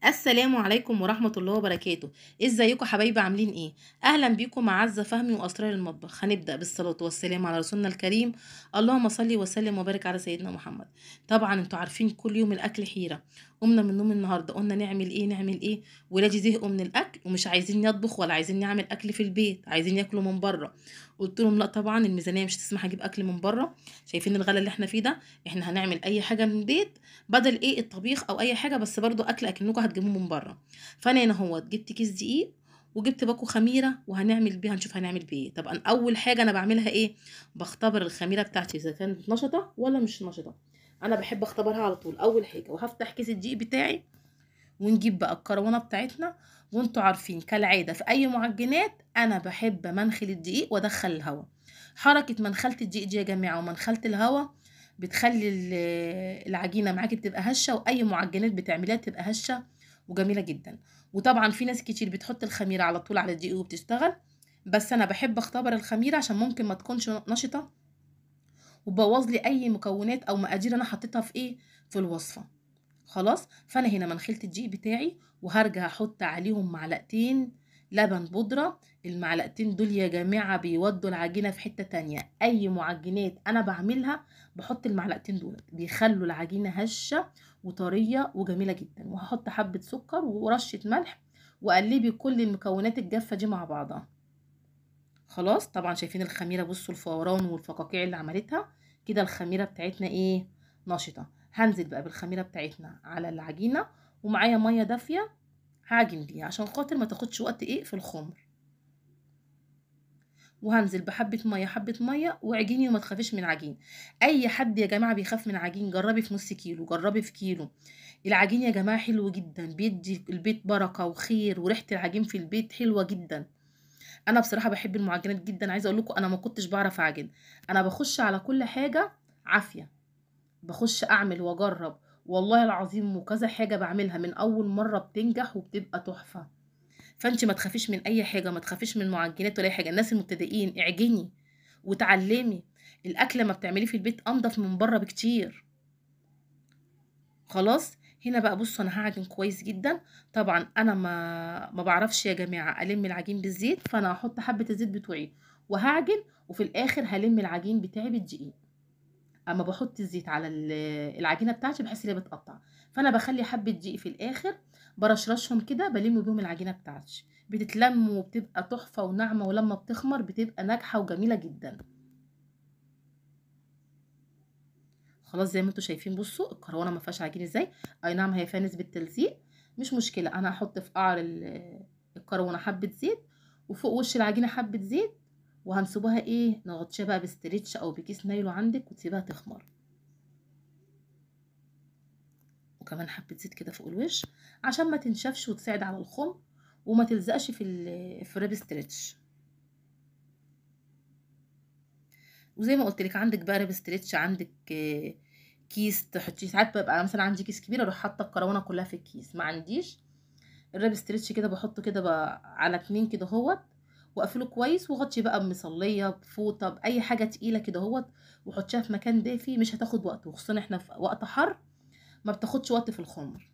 السلام عليكم ورحمة الله وبركاته. ازيكم حبايبي عاملين ايه؟ اهلا بيكم مع عزة فهمي واسرار المطبخ. هنبدأ بالصلاة والسلام على رسولنا الكريم. اللهم صل وسلم وبارك على سيدنا محمد. طبعا انتوا عارفين كل يوم الاكل حيرة. قمنا من النوم النهارده قلنا نعمل ايه. ولادي زهقوا من الاكل ومش عايزين يطبخ ولا عايزين نعمل اكل في البيت، عايزين ياكلوا من بره. قلت لهم لا طبعا الميزانية مش تسمح اجيب اكل من بره. شايفين الغلا اللي احنا فيه ده؟ احنا هنعمل اي حاجة من البيت بدل ايه الطبيخ او اي حاجه، بس برضو اكل اكنكم هتجيبوه من بره. فانا هنا هو جبت كيس دقيق وجبت باكو خميره وهنعمل بيها، نشوف هنعمل بيه ايه. طبعا اول حاجه انا بعملها ايه؟ بختبر الخميره بتاعتي اذا كانت نشطه ولا مش نشطه. انا بحب اختبرها على طول اول حاجه، وهفتح كيس الدقيق بتاعي ونجيب بقى الكروانه بتاعتنا. وانتوا عارفين كالعاده في اي معجنات انا بحب منخل الدقيق وادخل الهواء. حركه منخله الدقيق دي يا جماعه ومنخله الهواء بتخلي العجينه معاكي بتبقى هشه، واي معجنات بتعمليها بتبقى هشه وجميله جدا. وطبعا في ناس كتير بتحط الخميره على طول على الدقيق وبتشتغل، بس انا بحب اختبر الخميره عشان ممكن ما تكونش نشطه وبوظ لي اي مكونات او مقادير انا حطيتها في ايه، في الوصفه. خلاص، فانا هنا منخلت الدقيق بتاعي وهرجع احط عليهم معلقتين لبن بودرة. المعلقتين دول يا جماعة بيودوا العجينة في حتة تانية. اي معجنات انا بعملها بحط المعلقتين دول، بيخلوا العجينة هشة وطرية وجميلة جدا. وهحط حبة سكر ورشة ملح وقلبي كل المكونات الجافة دي مع بعضها. خلاص، طبعا شايفين الخميرة، بصوا الفوران والفقاقيع اللي عملتها. كده الخميرة بتاعتنا ايه، نشطة. هنزل بقى بالخميرة بتاعتنا على العجينة، ومعايا مية دافية هعجن بيها عشان خاطر ما تاخدش وقت ايه في الخمر. وهنزل بحبة مية حبة مية وعجيني وما تخافيش من عجين. اي حد يا جماعة بيخاف من عجين جربي في نص كيلو، جربي في كيلو. العجين يا جماعة حلو جدا، بيدي البيت بركة وخير، وريحة العجين في البيت حلوة جدا. انا بصراحه بحب المعجنات جدا. عايزه اقول لكم انا ما كنتش بعرف اعجن. انا بخش على كل حاجه عافيه، بخش اعمل واجرب. والله العظيم وكذا حاجه بعملها من اول مره بتنجح وبتبقى تحفه. فانت ما تخافيش من اي حاجه، ما تخافيش من المعجنات ولا اي حاجه. الناس المبتدئين اعجني وتعلمي. الاكل لما بتعمليه في البيت انضف من بره بكتير. خلاص، هنا بقى بصوا انا هعجن كويس جدا. طبعا انا ما بعرفش يا جماعه الم العجين بالزيت، فانا هحط حبه الزيت بتوعي وهعجن، وفي الاخر هلم العجين بتاعي بالدقيق. اما بحط الزيت على العجينه بتاعتي بحس ان هي بتقطع، فانا بخلي حبه دقيق في الاخر برشرشهم كده بلم بيهم العجينه بتاعتي. بتتلم وبتبقى تحفه وناعمه، ولما بتخمر بتبقى ناجحه وجميله جدا. خلاص، زي ما انتوا شايفين بصوا الكروانه ما فيهاش عجين ازاي. اي نعم هي فيها نسبه تلزيق، مش مشكله. انا هحط في قعر الكروانه حبه زيت، وفوق وش العجينه حبه زيت، وهنسيبها ايه، نغطيها بقى بستريتش او بكيس نايلو عندك وتسيبها تخمر. وكمان حبه زيت كده فوق الوش عشان ما تنشفش وتساعد على الخم وما تلزقش في الراب ستريتش. وزي ما قلت لك عندك بقى راب ستريتش، عندك كيس تحطيه. ساعات ببقى مثلا عندي كيس كبير اروح حاطه الكروانه كلها في الكيس. ما عنديش الراب ستريتش كده بحطه كده بقى على اتنين كده اهوت، واقفله كويس وغطي بقى بمصليه بفوطه باي حاجه تقيله كده اهوت، وحطيها في مكان دافي مش هتاخد وقت، وخصوصا احنا في وقت حر ما بتاخدش وقت في الخمر.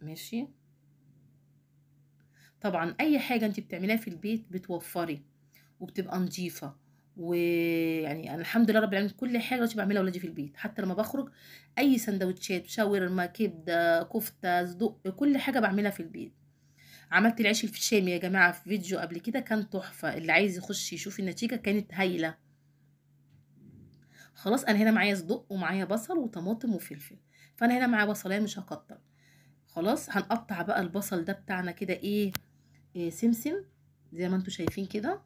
ماشي. طبعا اي حاجه انت بتعمليها في البيت بتوفري وبتبقى نظيفه. ويعني انا الحمد لله رب العالمين كل حاجه دلوقتي بعملها ولادي في البيت، حتى لما بخرج اي سندوتشات شاورما كبده كفته صدق كل حاجه بعملها في البيت. عملت العيش الشامي يا جماعه في فيديو قبل كده كان تحفه، اللي عايز يخش يشوف النتيجه كانت هايله. خلاص، انا هنا معايا صدق ومعايا بصل وطماطم وفلفل، فانا هنا معايا بصلايه مش هكتر. خلاص، هنقطع بقى البصل ده بتاعنا كده ايه، سمسم زي ما انتوا شايفين كده.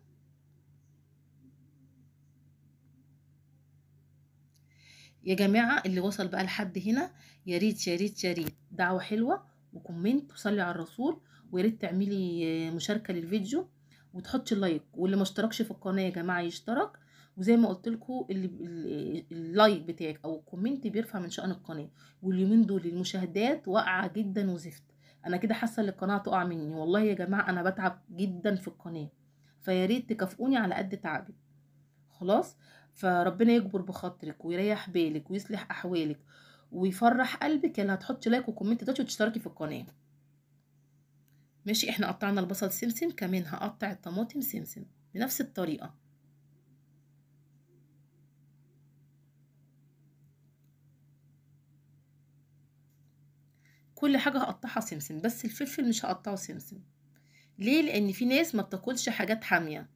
يا جماعة اللي وصل بقى لحد هنا، يا ريت يا ريت يا ريت دعوة حلوة وكومنت وصلي على الرسول، ويا ريت تعملي مشاركة للفيديو وتحطي اللايك. واللي ما اشتركش في القناة يا جماعة يشترك. وزي ما قلت لكم اللايك بتاعك او الكومنت بيرفع من شأن القناة. واليومين دول المشاهدات واقعة جدا وزفت. انا كده حاسة ان القناة تقع مني. والله يا جماعة انا بتعب جدا في القناة، فيا ريت تكافئوني على قد تعبي. خلاص. فربنا يجبر بخاطرك ويريح بالك ويصلح احوالك ويفرح قلبك اللي هتحطي لايك وكومنت دلوقتي وتشتركي في القناه. ماشي. احنا قطعنا البصل سمسم، كمان هقطع الطماطم سمسم بنفس الطريقه. كل حاجه هقطعها سمسم، بس الفلفل مش هقطعه سمسم. ليه؟ لان في ناس ما بتاكلش حاجات حاميه.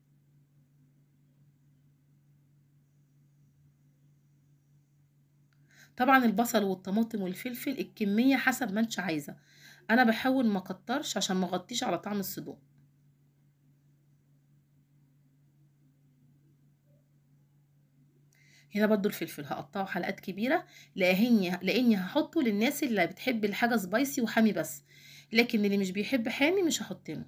طبعا البصل والطماطم والفلفل الكميه حسب ما انت عايزه. انا بحاول ما اكترش عشان ما اغطيش على طعم الصدوق. هنا برضو الفلفل هقطعه حلقات كبيره، لاني هحطه للناس اللي بتحب الحاجه سبايسي وحامي بس، لكن اللي مش بيحب حامي مش هحط له.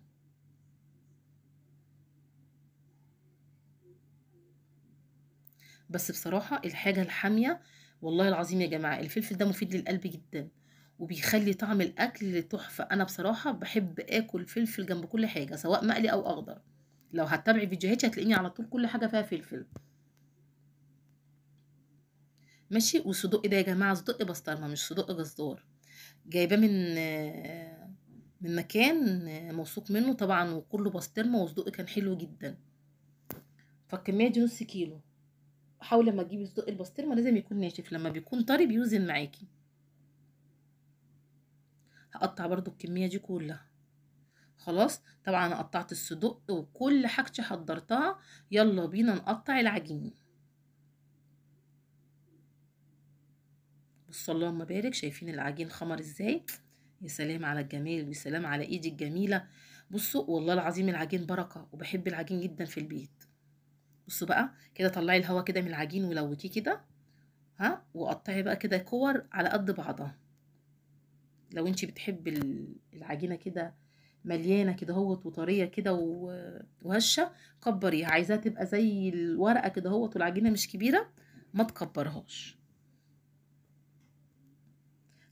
بس بصراحه الحاجه الحاميه، والله العظيم يا جماعه الفلفل ده مفيد للقلب جدا، وبيخلي طعم الاكل تحفه. انا بصراحه بحب اكل فلفل جنب كل حاجه سواء مقلي او اخضر. لو هتتابعي فيديوهاتي هتلاقيني على طول كل حاجه فيها فلفل. ماشي. والصدق ده يا جماعه صدق بسطرمه مش صدق جزار. جايباه من مكان موثوق منه طبعا، وكله بسطرمه وصدق كان حلو جدا. فالكميه دي نص كيلو. حاول لما تجيبي صدق البسطرمه لازم يكون ناشف، لما بيكون طري بيوزن معاكي. هقطع برضو الكميه دي كلها. خلاص. طبعا انا قطعت الصدق وكل حاجتي حضرتها. يلا بينا نقطع العجين. بصوا اللهم بارك، شايفين العجين خمر ازاي؟ يا سلام على الجمال ويا سلام على ايدي الجميله. بصوا والله العظيم العجين بركه، وبحب العجين جدا في البيت. بصوا بقى كده، طلعي الهوا كده من العجين ولوتيه كده. ها، وقطعي بقى كده كور على قد بعضها. لو انتي بتحبي العجينه كده مليانه كده هوت وطريه كده وهشه، كبريها. عايزاها تبقى زي الورقه كده هوت والعجينه مش كبيره، ما تكبرهاش.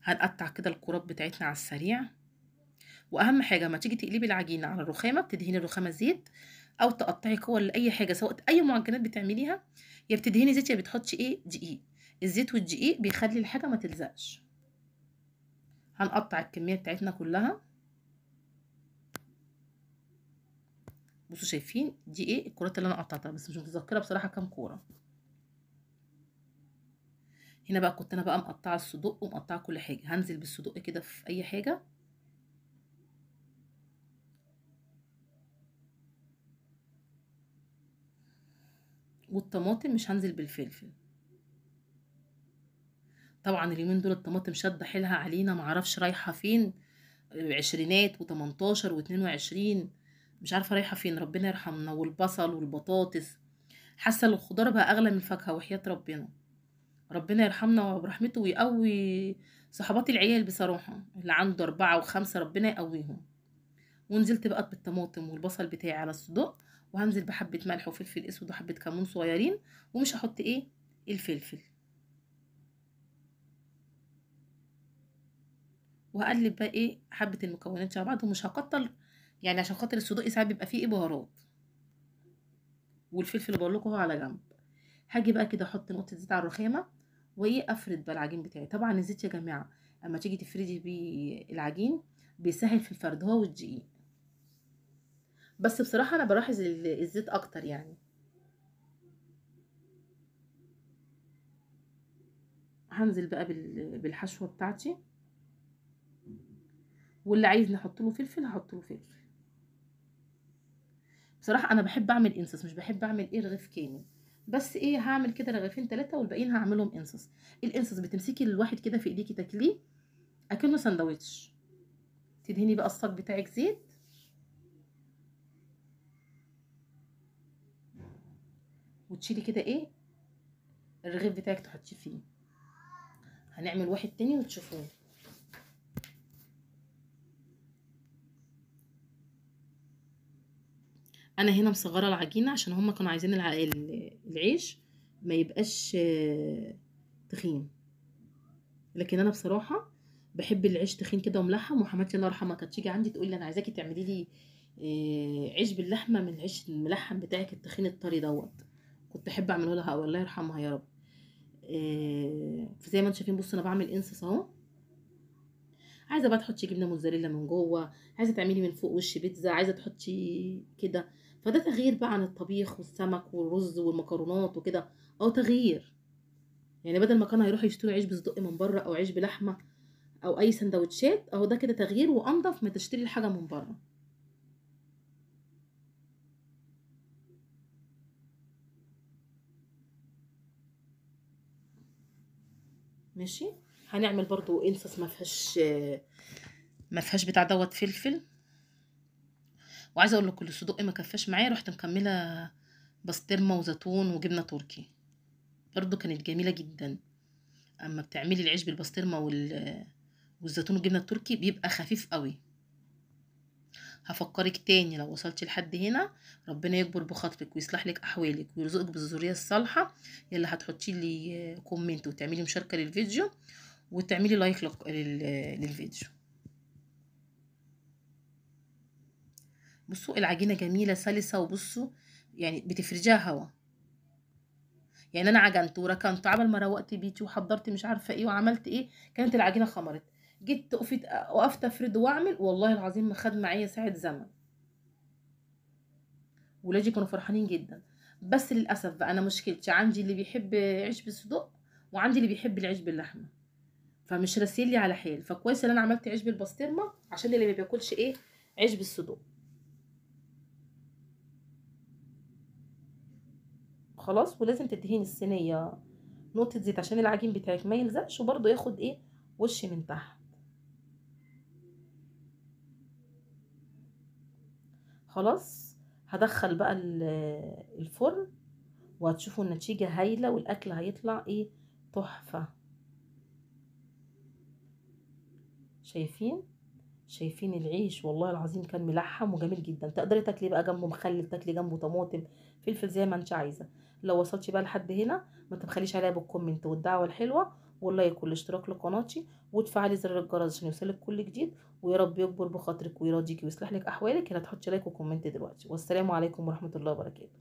هنقطع كده الكرات بتاعتنا على السريع. واهم حاجه ما تيجي تقلبي العجينه على الرخامه بتدهني الرخامه زيت، او تقطعي كور لاي حاجه سواء اي معجنات بتعمليها، يا بتدهني زيت يا بتحطي ايه دقيق. الزيت والدقيق بيخلي الحاجه ما تلزقش. هنقطع الكميه بتاعتنا كلها. بصوا شايفين دي ايه الكرات اللي انا قطعتها، بس مش متذكره بصراحه كام كوره. هنا بقى كنت انا بقى مقطعه الصدق ومقطعه كل حاجه، هنزل بالصدق كده في اي حاجه. والطماطم مش هنزل بالفلفل. طبعا اليومين دول الطماطم شادة حيلها علينا، معرفش رايحة فين. عشرينات و18 و22، مش عارفة رايحة فين. ربنا يرحمنا. والبصل والبطاطس، حاسة ان الخضار بقى أغلى من الفاكهة وحياة ربنا. ربنا يرحمنا برحمته ويقوي صحبات العيال بصراحة، اللي عنده 4 و5 ربنا يقويهم. ونزلت بقى بالطماطم والبصل بتاعي على الصدق، وهنزل بحبة ملح وفلفل اسود وحبة كمون صغيرين، ومش هحط ايه الفلفل. وهقلب بقى ايه حبه المكونات شبه بعض ومش هكتر، يعني عشان خاطر الصدوق ساعات بيبقى فيه ايه بهارات. والفلفل اللي بقول لكم هو على جنب. هاجي بقى كده احط نقطه زيت على الرخامه، وايه افرد بقى العجين بتاعي. طبعا الزيت يا جماعه اما تيجي تفردي بيه العجين بيسهل في الفرد هو والدقيق. بس بصراحه انا بلاحظ الزيت اكتر يعني. هنزل بقى بالحشوه بتاعتي، واللي عايز نحط له فلفل هحط له فلفل. بصراحة أنا بحب أعمل إنصص، مش بحب أعمل إيه رغيف كامل. بس إيه هعمل كده رغيفين 3 والباقيين هعملهم إنصص. الإنصص بتمسكي الواحد كده في إيديكي تاكليه أكنه سندوتش. تدهني بقى الصاج بتاعك زيت، وتشيلي كده إيه الرغيف بتاعك تحطيه فيه. هنعمل واحد تاني وتشوفوه. أنا هنا مصغرة العجينة عشان هما كانوا عايزين العيش ما يبقاش تخين. لكن أنا بصراحة بحب العيش تخين كده وملحم. وحماتي الله يرحمها كانت تيجي عندي تقول لي أنا عايزاكي تعملي لي عيش باللحمه من العيش الملحم بتاعك التخين الطري دوت. كنت احب اعمله لها، الله يرحمها يا رب. فزي ما انتم شايفين، بصوا انا بعمل انسس اهو. عايزه بقى تحطي جبنه موتزاريلا من جوه، عايزه تعملي من فوق وش بيتزا، عايزه تحطي كده. فده تغيير بقى عن الطبيخ والسمك والرز والمكرونات وكده. او تغيير، يعني بدل ما كانوا هيروحوا يشتروا عيش بصدق من بره او عيش بلحمه او اي سندوتشات، اهو ده كده تغيير وانضف ما تشتري الحاجه من بره. ماشي. هنعمل برضو انصص ما فيهاش بتاع دوت فلفل. وعايزه اقول لكم الصدق ما كفاش معايا، رحت مكمله بسطرمه وزيتون وجبنه تركي، برضو كانت جميله جدا. اما بتعملي العيش بالبسطرمه والزيتون والجبنه التركي بيبقى خفيف قوي. هفكرك تاني لو وصلتي لحد هنا، ربنا يكبر بخاطرك ويصلح لك احوالك ويرزقك بالذريه الصالحه. يلا هتحطي لي كومنت وتعملي مشاركه للفيديو وتعملي لايك للفيديو. بصوا العجينه جميله سلسه، وبصوا يعني بتفرجيها هوا. يعني انا عجنت وركنت عمل ما روقت بيتي وحضرت مش عارفه ايه وعملت ايه، كانت العجينه خمرت. جيت وقفت افرد واعمل، والله العظيم ما خد معايا ساعه زمن. ولادي كانوا فرحانين جدا. بس للاسف بقى انا مشكلتي عندي اللي بيحب عيش بالصدق، وعندي اللي بيحب العيش باللحمه. فمش راسيلي على حال. فكويس ان انا عملت عيش بالبسطرمه عشان اللي ما بياكلش ايه، عيش بالصدق. خلاص. ولازم تدهين الصينيه نقطه زيت عشان العجين بتاعك ما يلزقش، وبرده ياخد ايه، وش من تحت. خلاص. هدخل بقى الفرن، وهتشوفوا النتيجه هايله، والاكل هيطلع ايه، تحفه. شايفين؟ شايفين العيش؟ والله العظيم كان ملحم وجميل جدا. تقدري تاكلي بقى جنبه مخلل، تاكلي جنبه طماطم، فلفل، زي ما انت عايزه. لو وصلتي بقى لحد هنا، ما تبخليش عليا بالكومنت والدعوه الحلوه واللايك والاشتراك لقناتي، وتفعلي زر الجرس عشان يوصلك كل جديد. ويا رب يكبر بخاطرك ويرضيكي ويصلح لك احوالك. هتحطي لايك وكومنت دلوقتي. والسلام عليكم ورحمه الله وبركاته.